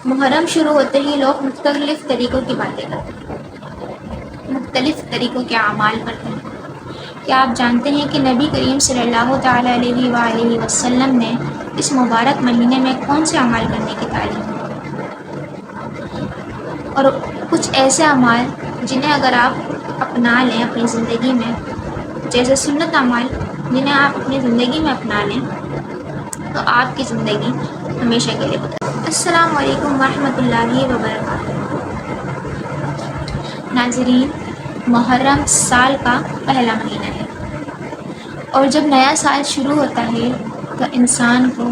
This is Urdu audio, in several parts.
محرم شروع ہوتے ہی لوگ مختلف طریقوں کی باتیں کرتے ہیں، مختلف طریقوں کے اعمال کرتے ہیں۔ کیا آپ جانتے ہیں کہ نبی کریم صلی اللہ تعالیٰ علیہ وآلہ وسلم نے اس مبارک مہینے میں کون سے اعمال کرنے کی تعلیم دی؟ اور کچھ ایسے اعمال جنہیں اگر آپ اپنا لیں اپنی زندگی میں، جیسے سنت اعمال جنہیں آپ اپنی زندگی میں اپنا لیں تو آپ کی زندگی ہمیشہ کے لیے بدل۔ السلام علیکم ورحمۃ اللہ وبرکاتہ۔ ناظرین، محرم سال کا پہلا مہینہ ہے، اور جب نیا سال شروع ہوتا ہے تو انسان کو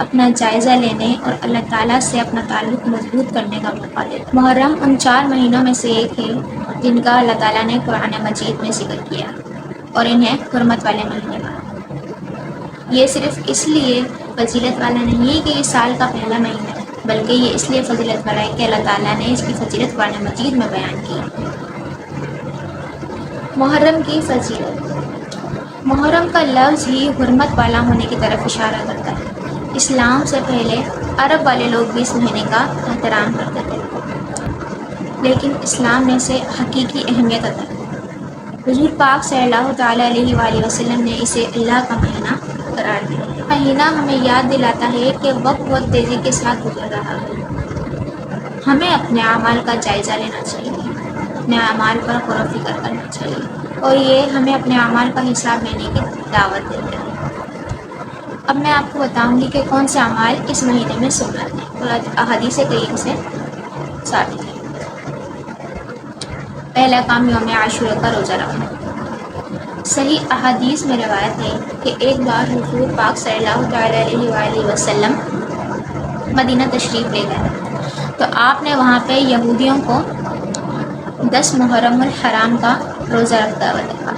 اپنا جائزہ لینے اور اللہ تعالیٰ سے اپنا تعلق مضبوط کرنے کا موقع دیتا ہے۔ محرم ان 4 مہینوں میں سے ایک ہے جن کا اللہ تعالیٰ نے قرآن مجید میں ذکر کیا اور انہیں حرمت والے مہینے کہا۔ یہ صرف اس لیے فضیلت والا نہیں کہ یہ سال کا پہلا مہینہ ہے، بلکہ یہ اس لیے فضیلت والا ہے کہ اللہ تعالیٰ نے اس کی فضیلت قرآن مجید میں بیان کی۔ محرم کی فضیلت۔ محرم کا لفظ ہی حرمت والا ہونے کی طرف اشارہ کرتا ہے۔ اسلام سے پہلے عرب والے لوگ بھی اس مہینے کا احترام کرتے تھے، لیکن اسلام نے اسے حقیقی اہمیت عطا کی۔ حضور پاک صلی اللہ تعالیٰ علیہ وآلہ وسلم نے اسے اللہ کا مہینہ قرار دیا۔ مہینہ ہمیں یاد دلاتا ہے کہ وقت بہت تیزی کے ساتھ گزر رہا ہے۔ ہمیں اپنے اعمال کا جائزہ لینا چاہیے، اپنے اعمال پر غور و فکر کرنا چاہیے، اور یہ ہمیں اپنے اعمال کا حساب لینے کی دعوت دیتے ہیں۔ اب میں آپ کو بتاؤں گی کہ کون سے اعمال اس مہینے میں سنت ہیں اور احادیث کریم سے ثابت ہے۔ پہلا کام یوم عاشورہ کا روزہ رکھنا۔ صحیح احادیث میں روایت ہے کہ ایک بار حضور پاک صلی اللہ تعالیٰ علیہ وآلہ وسلم مدینہ تشریف لے گئے تو آپ نے وہاں پہ یہودیوں کو 10 محرم الحرام کا روزہ رکھتا ہوا دیکھا۔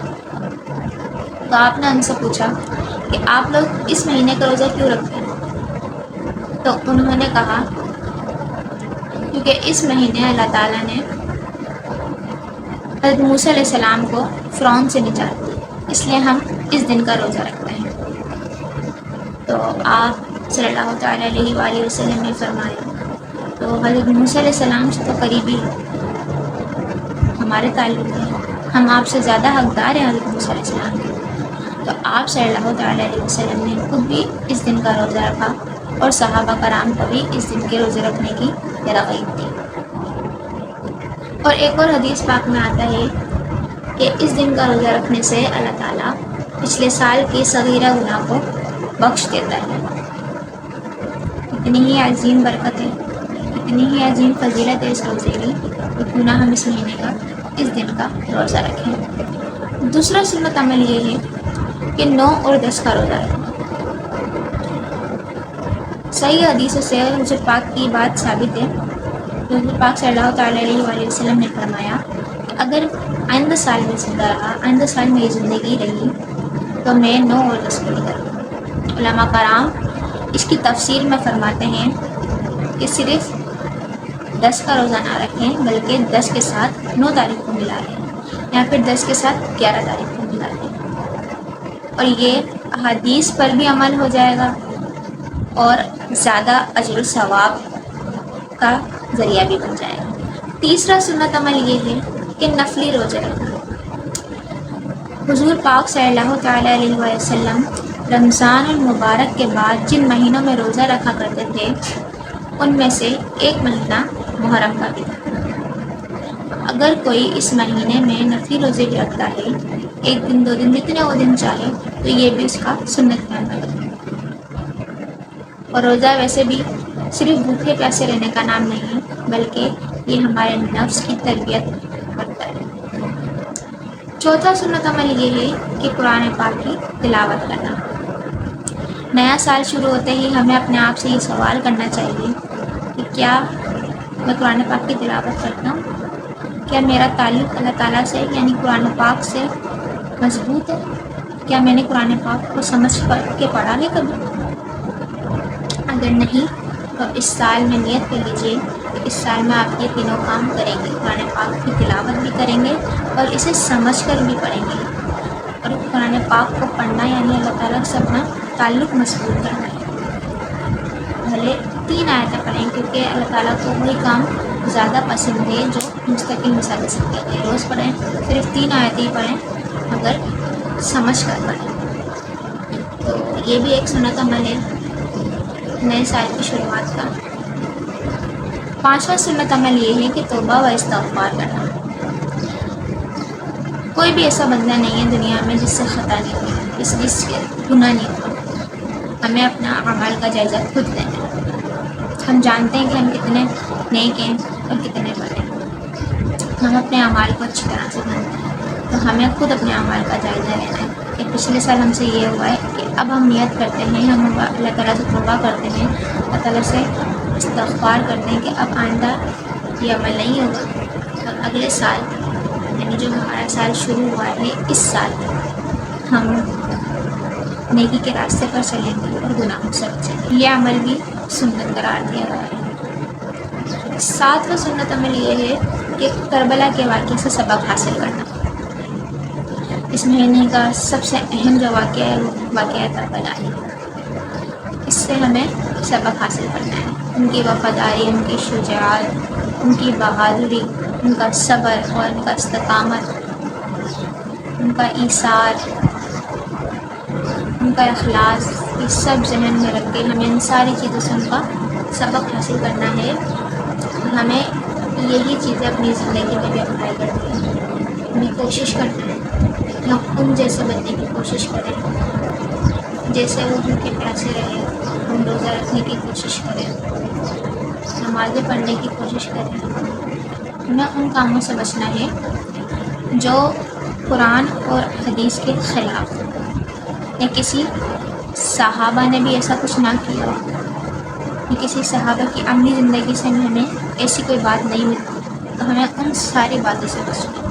تو آپ نے ان سے پوچھا کہ آپ لوگ اس مہینے کا روزہ کیوں رکھتے ہیں؟ تو انہوں نے کہا کیونکہ اس مہینے اللہ تعالیٰ نے حضرت موسیٰ علیہ السلام کو فرعون سے نجات دی، اس لیے ہم اس دن کا روزہ رکھتے ہیں۔ تو آپ صلی اللہ تعالیٰ علیہ وآلہ وسلم نے فرمایا تو حضرت موسیٰ علیہ السلام سے تو قریبی ہمارے تعلق ہے، ہم آپ سے زیادہ حقدار ہیں حضرت موسیٰ علیہ السلام کے۔ تو آپ صلی اللہ تعالیٰ علیہ وسلم نے خود بھی اس دن کا روزہ رکھا اور صحابہ کرام کو بھی اس دن کے روزے رکھنے کی ترغیب دی۔ اور ایک اور حدیث پاک میں آتا ہے کہ اس دن کا روزہ رکھنے سے اللہ تعالیٰ پچھلے سال کی صغیرہ گناہ کو بخش دیتا ہے۔ اتنی ہی عظیم برکت ہے، اتنی ہی عظیم فضیلت ہے اس روزے کی کہ کیوں نہ ہم اس مہینے کا اس دن کا روزہ رکھیں۔ دوسرا سنت عمل یہ ہے کہ 9 اور 10 کا روزہ رکھیں۔ صحیح حدیثوں سے حضور پاک کی بات ثابت ہے۔ حضور پاک صلی اللہ تعالیٰ علیہ وآلہ وسلم نے فرمایا کہ اگر آئندہ سال میں زندہ رہا، آئندہ سال میں یہ زندگی رہی تو میں 9 اور 10 کو نہیں کروں۔ علماء کرام اس کی تفسیر میں فرماتے ہیں کہ صرف 10 کا روزہ نہ رکھیں بلکہ 10 کے ساتھ 9 تاریخ کو ملا لیں، یا پھر 10 کے ساتھ 11 تاریخ کو ملا لیں، اور یہ احادیث پر بھی عمل ہو جائے گا اور زیادہ اجر و ثواب کا ذریعہ بھی بن جائے گا۔ تیسرا سنت عمل یہ ہے کہ نفلی روزے رکھنا۔ حضور پاک صلی اللہ تعالیٰ علیہ وسلم رمضان المبارک کے بعد جن مہینوں میں روزہ رکھا کرتے تھے ان میں سے ایک مہینہ محرم کا بھی تھا۔ اگر کوئی اس مہینے میں نفلی روزے بھی رکھتا ہے، 1 دن 2 دن جتنے وہ دن چاہے، تو یہ بھی اس کا سنت میں عمل ہے۔ اور روزہ ویسے بھی صرف بھوکے پیاسے رہنے کا نام نہیں، بلکہ یہ ہمارے نفس کی تربیت کرتا ہے۔ چوتھا سنت عمل یہ ہے کہ قرآن پاک کی تلاوت کرنا۔ نیا سال شروع ہوتے ہی ہمیں اپنے آپ سے یہ سوال کرنا چاہیے کہ کیا میں قرآن پاک کی تلاوت کرتا ہوں؟ کیا میرا تعلق اللہ تعالیٰ سے یعنی قرآن پاک سے مضبوط ہے؟ کیا میں نے قرآن پاک کو سمجھ کے پڑھا ہے کبھی؟ اگر نہیں تو اس سال میں نیت کر لیجیے کہ اس سال میں آپ یہ تینوں کام کریں گے، قرآن پاک کی تلاوت بھی کریں گے اور اسے سمجھ کر بھی پڑھیں گے۔ اور قرآن پاک کو پڑھنا یعنی اللہ تعالیٰ سے اپنا تعلق مضبوط کرنا ہے۔ بھلے 3 آیتیں پڑھیں، کیونکہ اللہ تعالیٰ کو وہی کام زیادہ پسند ہے جو مستقل مثال سے کرتے ہیں۔ روز پڑھیں، صرف 3 آیتیں ہی پڑھیں اگر سمجھ کر پڑھیں۔ تو یہ بھی ایک سنت عمل ہے نئے سال کی شروعات کا۔ 5واں سنت عمل یہ ہے کہ توبہ و استغفار کرنا۔ کوئی بھی ایسا بندہ نہیں ہے دنیا میں جس سے خطا نہیں ہوئی، جس کے گناہ نہیں ہوا۔ ہمیں اپنا اعمال کا جائزہ خود لینا ہے۔ ہم جانتے ہیں کہ ہم کتنے نیک ہیں اور کتنے برے ہیں، ہم اپنے اعمال کو اچھی طرح سے جانتے ہیں، تو ہمیں خود اپنے اعمال کا جائزہ لینا ہے کہ پچھلے سال ہم سے یہ ہوا ہے کہ اب ہم نیت کرتے ہیں، ہم اللہ تعالیٰ سے توبہ کرتے ہیں، اللہ تعالیٰ سے استغفار کرتے ہیں کہ اب آئندہ یہ عمل نہیں ہوگا، اور اگلے سال یعنی جو ہمارا سال شروع ہوا ہے اس سال ہم نیکی کے راستے پر چلیں گے اور گناہوں سے بچیں گے۔ یہ عمل بھی سنت قرار دیا گیا ہے۔ 7واں سنت عمل یہ ہے کہ کربلا کے واقعے سے سبق حاصل کرنا۔ اس مہینے کا سب سے اہم جو واقعہ ہے وہ واقعہ کربلا ہے۔ اس سے ہمیں سبق حاصل کرنا ہے، ان کی وفاداری، ان کی شجاعت، ان کی بہادری، ان کا صبر اور ان کا استقامت، ان کا ایثار، ان کا اخلاص، یہ سب ذہن میں رکھ کے ہمیں ان ساری چیزوں سے ان کا سبق حاصل کرنا ہے۔ ہمیں یہی چیزیں اپنی زندگی میں بھی اپلائی کرنی ہے۔ ہمیں کوشش کرنا ہے کہ ہم ان جیسے بننے کی کوشش کریں، جیسے وہ بھوکے پیاسے رہے، ہم روزہ رکھنے کی کوشش کریں، نمازیں پڑھنے کی کوشش کریں۔ ہمیں ان کاموں سے بچنا ہے جو قرآن اور حدیث کے خلاف ہو، یا کسی صحابہ نے بھی ایسا کچھ نہ کیا ہو، یا کسی صحابہ کی عملی زندگی سے ہمیں ایسی کوئی بات نہیں ملتی، تو ہمیں ان ساری باتوں سے بچنا ہے۔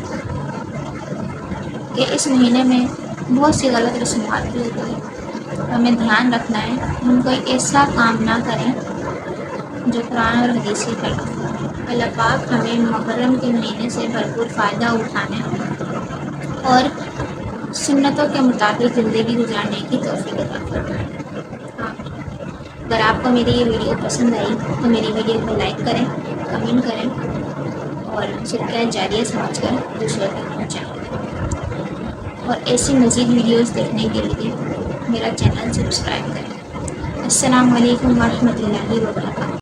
کہ اس مہینے میں بہت سی غلط رسومات بھی ہوتی ہیں، ہمیں دھیان رکھنا ہے ہم کوئی ایسا کام نہ کریں جو قرآن اور حدیث کے خلاف ہو۔ اللہ پاک ہمیں محرم کے مہینے سے بھرپور فائدہ اٹھانے اور سنتوں کے مطابق زندگی گزارنے کی توفیق عطا فرمائے۔ اگر آپ کو میری یہ ویڈیو پسند آئی تو میری ویڈیو کو لائک کریں، کمنٹ کریں اور صدقہ جاریہ سمجھ کر دوسروں تک پہنچائیں۔ اور ایسی مزید ویڈیوز دیکھنے کے لیے میرا چینل سبسکرائب کریں۔ السلام علیکم ورحمۃ اللہ وبرکاتہ۔